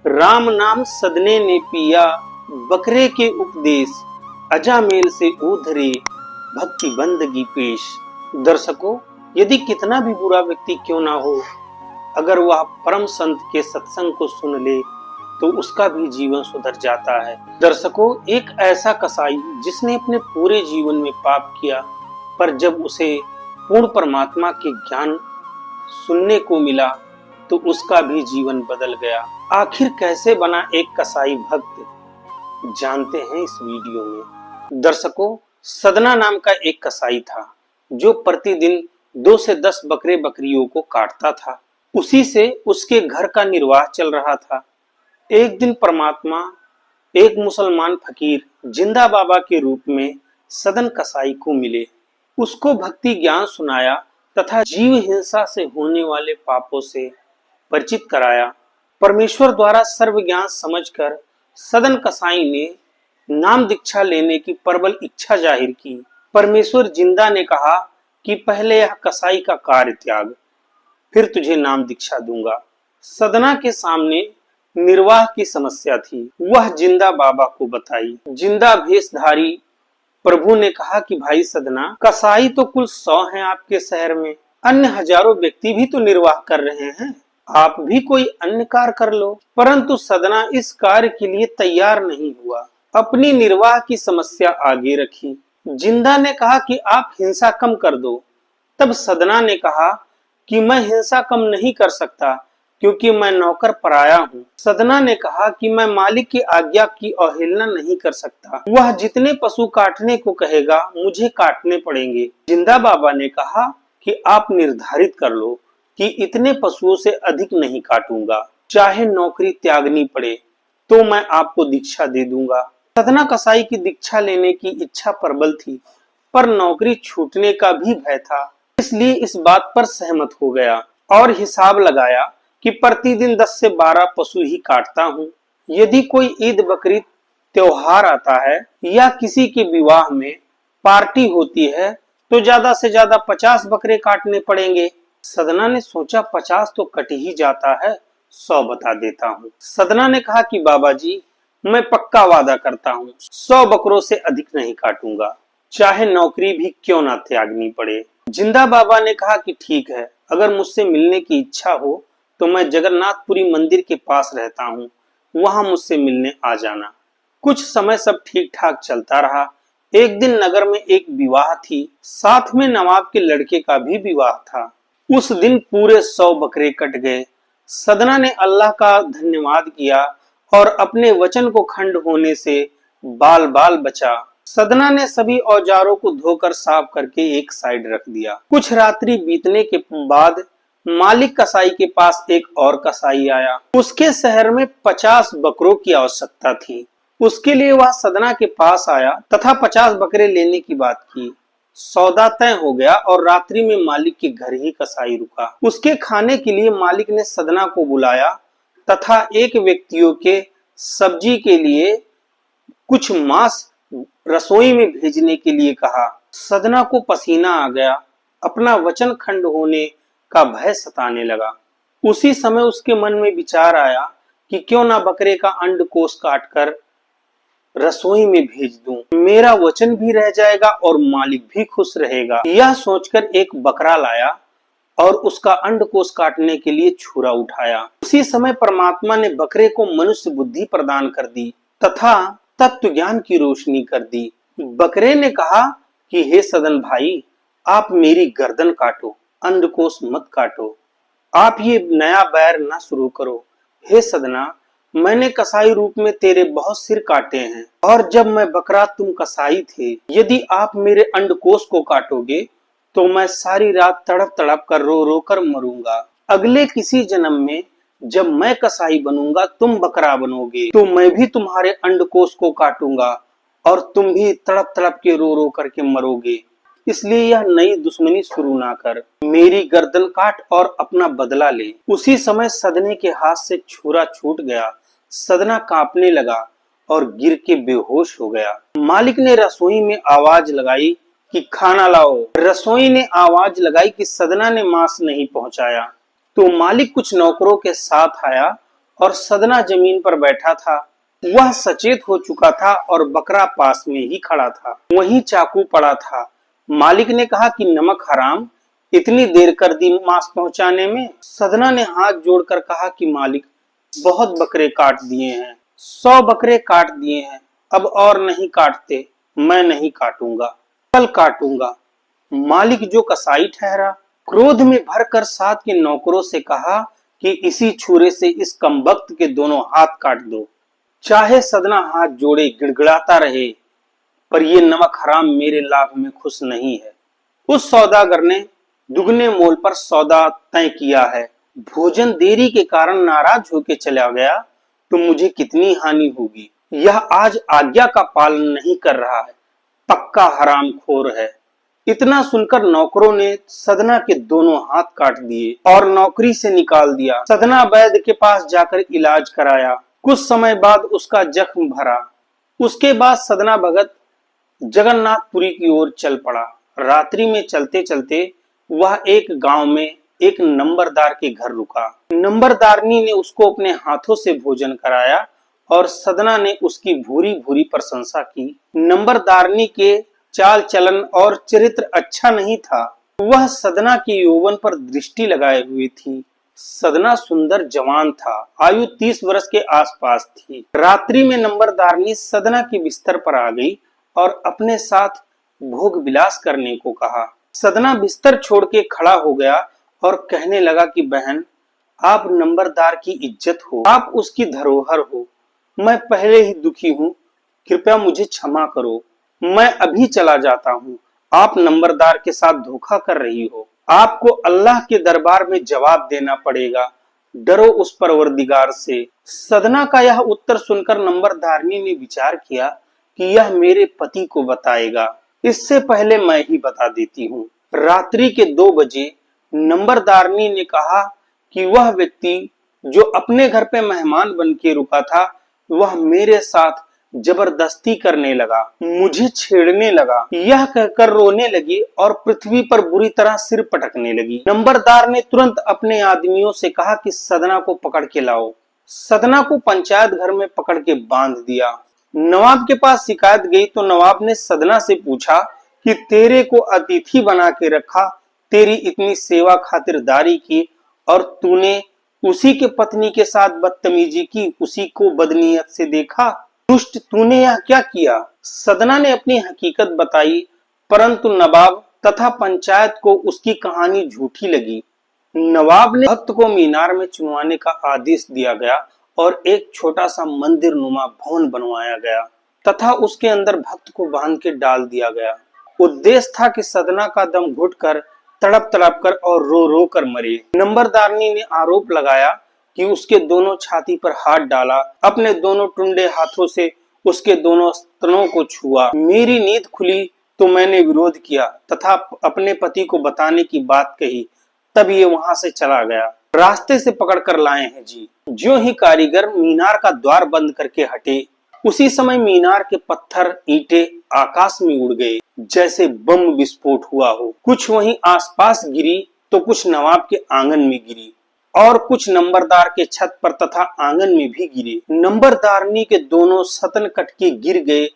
राम नाम सदने ने पिया, बकरे के उपदेश, अजामेल से उधरे भक्ति बंदगी पेश। दर्शकों, यदि कितना भी बुरा व्यक्ति क्यों ना हो, अगर वह परम संत के सत्संग को सुन ले तो उसका भी जीवन सुधर जाता है। दर्शकों, एक ऐसा कसाई जिसने अपने पूरे जीवन में पाप किया, पर जब उसे पूर्ण परमात्मा के ज्ञान सुनने को मिला तो उसका भी जीवन बदल गया। आखिर कैसे बना एक कसाई भक्त, जानते हैं इस वीडियो में। दर्शकों, सदना नाम का एक कसाई था जो प्रतिदिन 2 से 10 बकरे बकरियों को काटता था। उसी से उसके घर का निर्वाह चल रहा था। एक दिन परमात्मा एक मुसलमान फकीर जिंदा बाबा के रूप में सदन कसाई को मिले। उसको भक्ति ज्ञान सुनाया तथा जीव हिंसा से होने वाले पापों से परिचित कराया। परमेश्वर द्वारा सर्व ज्ञान समझकर सदन कसाई ने नाम दीक्षा लेने की प्रबल इच्छा जाहिर की। परमेश्वर जिंदा ने कहा कि पहले यह कसाई का कार्य त्याग, फिर तुझे नाम दीक्षा दूंगा। सदना के सामने निर्वाह की समस्या थी, वह जिंदा बाबा को बताई। जिंदा भेषधारी प्रभु ने कहा कि भाई सदना, कसाई तो कुल 100 हैं आपके शहर में, अन्य हजारों व्यक्ति भी तो निर्वाह कर रहे हैं, आप भी कोई अन्य कार्य कर लो। परंतु सदना इस कार्य के लिए तैयार नहीं हुआ, अपनी निर्वाह की समस्या आगे रखी। जिंदा ने कहा कि आप हिंसा कम कर दो। तब सदना ने कहा कि मैं हिंसा कम नहीं कर सकता क्योंकि मैं नौकर पराया हूँ। सदना ने कहा कि मैं मालिक की आज्ञा की अवहेलना नहीं कर सकता, वह जितने पशु काटने को कहेगा मुझे काटने पड़ेंगे। जिंदा बाबा ने कहा कि आप निर्धारित कर लो कि इतने पशुओं से अधिक नहीं काटूंगा, चाहे नौकरी त्यागनी पड़े तो मैं आपको दीक्षा दे दूंगा। सदना कसाई की दीक्षा लेने की इच्छा प्रबल थी, पर नौकरी छूटने का भी भय था, इसलिए इस बात पर सहमत हो गया और हिसाब लगाया कि प्रतिदिन 10 से 12 पशु ही काटता हूँ। यदि कोई ईद बकरीद त्योहार आता है या किसी के विवाह में पार्टी होती है तो ज्यादा से ज्यादा 50 बकरे काटने पड़ेंगे। सदना ने सोचा 50 तो कट ही जाता है, 100 बता देता हूँ। सदना ने कहा कि बाबा जी, मैं पक्का वादा करता हूँ 100 बकरों से अधिक नहीं काटूंगा, चाहे नौकरी भी क्यों ना त्यागनी पड़े। जिंदा बाबा ने कहा कि ठीक है, अगर मुझसे मिलने की इच्छा हो तो मैं जगन्नाथपुरी मंदिर के पास रहता हूँ, वहां मुझसे मिलने आ जाना। कुछ समय सब ठीक ठाक चलता रहा। एक दिन नगर में एक विवाह थी, साथ में नवाब के लड़के का भी विवाह था। उस दिन पूरे 100 बकरे कट गए। सदना ने अल्लाह का धन्यवाद किया और अपने वचन को खंड होने से बाल बाल बचा। सदना ने सभी औजारों को धोकर साफ करके एक साइड रख दिया। कुछ रात्रि बीतने के बाद मालिक कसाई के पास एक और कसाई आया। उसके शहर में 50 बकरों की आवश्यकता थी। उसके लिए वह सदना के पास आया तथा 50 बकरे लेने की बात की। सौदा तय हो गया और रात्रि में मालिक के घर ही कसाई रुका। उसके खाने के लिए मालिक ने सदना को बुलाया तथा एक व्यक्तियों के सब्जी के लिए कुछ मांस रसोई में भेजने के लिए कहा। सदना को पसीना आ गया, अपना वचन खंड होने का भय सताने लगा। उसी समय उसके मन में विचार आया कि क्यों ना बकरे का अंडकोश काटकर रसोई में भेज दूं, मेरा वचन भी रह जाएगा और मालिक भी खुश रहेगा। यह सोचकर एक बकरा लाया और उसका अंडकोश काटने के लिए छुरा उठाया। उसी समय परमात्मा ने बकरे को मनुष्य बुद्धि प्रदान कर दी तथा तत्व ज्ञान की रोशनी कर दी। बकरे ने कहा कि हे सदन भाई, आप मेरी गर्दन काटो, अंडकोश मत काटो, आप ये नया बैर ना शुरू करो। हे सदना, मैंने कसाई रूप में तेरे बहुत सिर काटे हैं और जब मैं बकरा तुम कसाई थे। यदि आप मेरे अंडकोश को काटोगे तो मैं सारी रात तड़प तड़प कर रो रो कर मरूंगा। अगले किसी जन्म में जब मैं कसाई बनूंगा, तुम बकरा बनोगे, तो मैं भी तुम्हारे अंडकोश को काटूंगा और तुम भी तड़प तड़प के रो रो करके मरोगे। इसलिए यह नई दुश्मनी शुरू ना कर, मेरी गर्दन काट और अपना बदला ले। उसी समय सदने के हाथ से छुरा छूट गया। सदना कांपने लगा और गिर के बेहोश हो गया। मालिक ने रसोई में आवाज लगाई कि खाना लाओ। रसोई ने आवाज लगाई कि सदना ने मांस नहीं पहुंचाया। तो मालिक कुछ नौकरों के साथ आया और सदना जमीन पर बैठा था। वह सचेत हो चुका था और बकरा पास में ही खड़ा था। वहीं चाकू पड़ा था। मालिक ने कहा कि नमक हराम, इतनी देर कर दी मांस पहुंचाने में। सदना ने हाथ जोड़कर कहा कि मालिक, बहुत बकरे काट दिए हैं, 100 बकरे काट दिए हैं, अब और नहीं काटते। मैं नहीं काटूंगा, कल काटूंगा। मालिक जो कसाई ठहरा, क्रोध में भरकर साथ के नौकरों से कहा कि इसी छुरे से इस कमबख्त के दोनों हाथ काट दो। चाहे सदना हाथ जोड़े गिड़गिड़ाता रहे, पर ये नमक हराम मेरे लाभ में खुश नहीं है। उस सौदागर ने दुगने मोल पर सौदा तय किया है। भोजन देरी के कारण नाराज होकर चला गया तो मुझे कितनी हानि होगी। यह आज आज्ञा का पालन नहीं कर रहा है, पक्का हरामखोर है। इतना सुनकर नौकरों ने सदना के दोनों हाथ काट दिए और नौकरी से निकाल दिया। सदना वैद्य के पास जाकर इलाज कराया। कुछ समय बाद उसका जख्म भरा। उसके बाद सदना भगत जगन्नाथपुरी की ओर चल पड़ा। रात्रि में चलते चलते वह एक गांव में एक नंबरदार के घर रुका। नंबरदारनी ने उसको अपने हाथों से भोजन कराया और सदना ने उसकी भूरी भूरी प्रशंसा की। नंबरदारनी के चाल चलन और चरित्र अच्छा नहीं था। वह सदना के यौवन पर दृष्टि लगाए हुई थी। सदना सुंदर जवान था, आयु 30 वर्ष के आसपास थी। रात्रि में नंबरदारनी सदना के बिस्तर पर आ गई और अपने साथ भोग विलास करने को कहा। सदना बिस्तर छोड़ के खड़ा हो गया और कहने लगा कि बहन, आप नंबरदार की इज्जत हो, आप उसकी धरोहर हो। मैं पहले ही दुखी हूँ, कृपया मुझे क्षमा करो। मैं अभी चला जाता हूँ। आप नंबरदार के साथ धोखा कर रही हो। आपको अल्लाह के दरबार में जवाब देना पड़ेगा। डरो उस परवरदिगार से। सदना का यह उत्तर सुनकर नंबरदारनी ने विचार किया कि यह मेरे पति को बताएगा, इससे पहले मैं ही बता देती हूँ। रात्रि के 2 बजे नंबरदारनी ने कहा कि वह व्यक्ति जो अपने घर पे मेहमान बन के रुका था, वह मेरे साथ जबरदस्ती करने लगा, मुझे छेड़ने लगा। यह कहकर रोने लगी और पृथ्वी पर बुरी तरह सिर पटकने लगी। नंबरदार ने तुरंत अपने आदमियों से कहा कि सदना को पकड़ के लाओ। सदना को पंचायत घर में पकड़ के बांध दिया। नवाब के पास शिकायत गई तो नवाब ने सदना से पूछा कि तेरे को अतिथि बना के रखा, तेरी इतनी सेवा खातिरदारी की और तूने उसी के पत्नी के साथ बदतमीजी की, उसी को बदनीयत से देखा। दुष्ट, तूने यह क्या किया? सदना ने अपनी हकीकत बताई, परंतु नवाब तथा पंचायत को उसकी कहानी झूठी लगी। नवाब ने भक्त को मीनार में चुनवाने का आदेश दिया गया और एक छोटा सा मंदिर नुमा भवन बनवाया गया तथा उसके अंदर भक्त को बांध के डाल दिया गया। उद्देश्य था कि सदना का दम घुटकर, तड़प तड़प कर और रो रो कर मरे। नंबरदारनी ने आरोप लगाया कि उसके दोनों छाती पर हाथ डाला, अपने दोनों टुंडे हाथों से उसके दोनों स्तनों को छुआ। मेरी नींद खुली तो मैंने विरोध किया तथा अपने पति को बताने की बात कही, तब ये वहां से चला गया। रास्ते से पकड़ कर लाए हैं जी। ज्यों ही कारीगर मीनार का द्वार बंद करके हटे, उसी समय मीनार के पत्थर ईंटें आकाश में उड़ गए, जैसे बम विस्फोट हुआ हो। कुछ वहीं आसपास गिरी तो कुछ नवाब के आंगन में गिरी और कुछ नंबरदार के छत पर तथा आंगन में भी गिरे। नंबरदारनी के दोनों सतन कटके गिर गए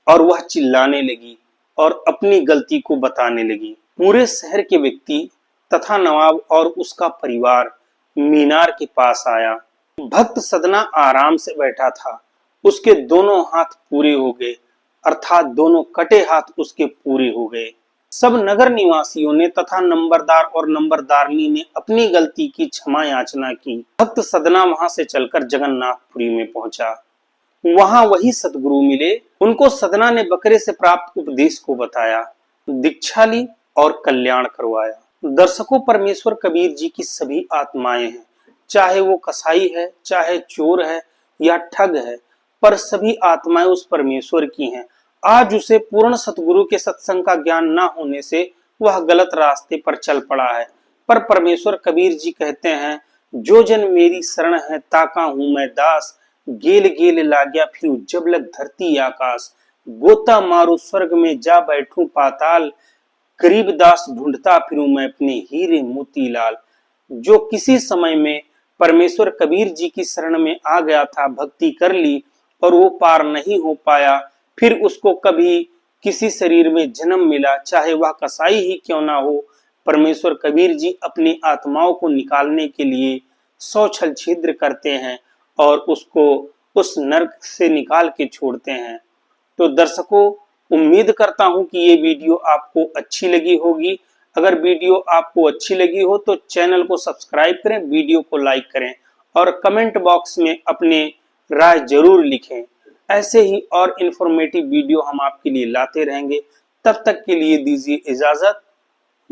और वह चिल्लाने लगी और अपनी गलती को बताने लगी। पूरे शहर के व्यक्ति तथा नवाब और उसका परिवार मीनार के पास आया। भक्त सदना आराम से बैठा था। उसके दोनों हाथ पूरे हो गए, अर्थात दोनों कटे हाथ उसके पूरे हो गए। सब नगर निवासियों ने तथा नंबरदार और नंबरदारनी ने अपनी गलती की क्षमा याचना की। भक्त सदना वहां से चलकर जगन्नाथपुरी में पहुंचा। वहां वही सतगुरु मिले। उनको सदना ने बकरे से प्राप्त उपदेश को बताया, दीक्षा ली और कल्याण करवाया। दर्शकों, परमेश्वर कबीर जी की सभी आत्माएं हैं, चाहे वो कसाई है, चाहे चोर है या ठग है, पर सभी आत्माएं उस परमेश्वर की हैं। आज उसे पूर्ण सतगुरु के सत्संग का ज्ञान न होने से वह गलत रास्ते पर चल पड़ा है। पर परमेश्वर कबीर जी कहते हैं, जो जन मेरी शरण है ताका हूं मैं दास, गेल गेल लाग्या फिर जब लग धरती आकाश, गोता मारू स्वर्ग में जा बैठूं पाताल, गरीब दास ढूंढता फिरूं मैं अपने हीरे मोती लाल। जो किसी समय में परमेश्वर कबीर जी की शरण में आ गया था, भक्ति कर ली और वो पार नहीं हो पाया, फिर उसको कभी किसी शरीर में जन्म मिला, चाहे वह कसाई ही क्यों ना हो, परमेश्वर कबीर जी अपनी आत्माओं को निकालने के लिए 100 छल छिद्र करते हैं और उसको उस नरक से निकाल के छोड़ते हैं। तो दर्शकों, उम्मीद करता हूं कि ये वीडियो आपको अच्छी लगी होगी। अगर वीडियो आपको अच्छी लगी हो तो चैनल को सब्सक्राइब करें, वीडियो को लाइक करें और कमेंट बॉक्स में अपने राय जरूर लिखें। ऐसे ही और इंफॉर्मेटिव वीडियो हम आपके लिए लाते रहेंगे। तब तक के लिए दीजिए इजाजत।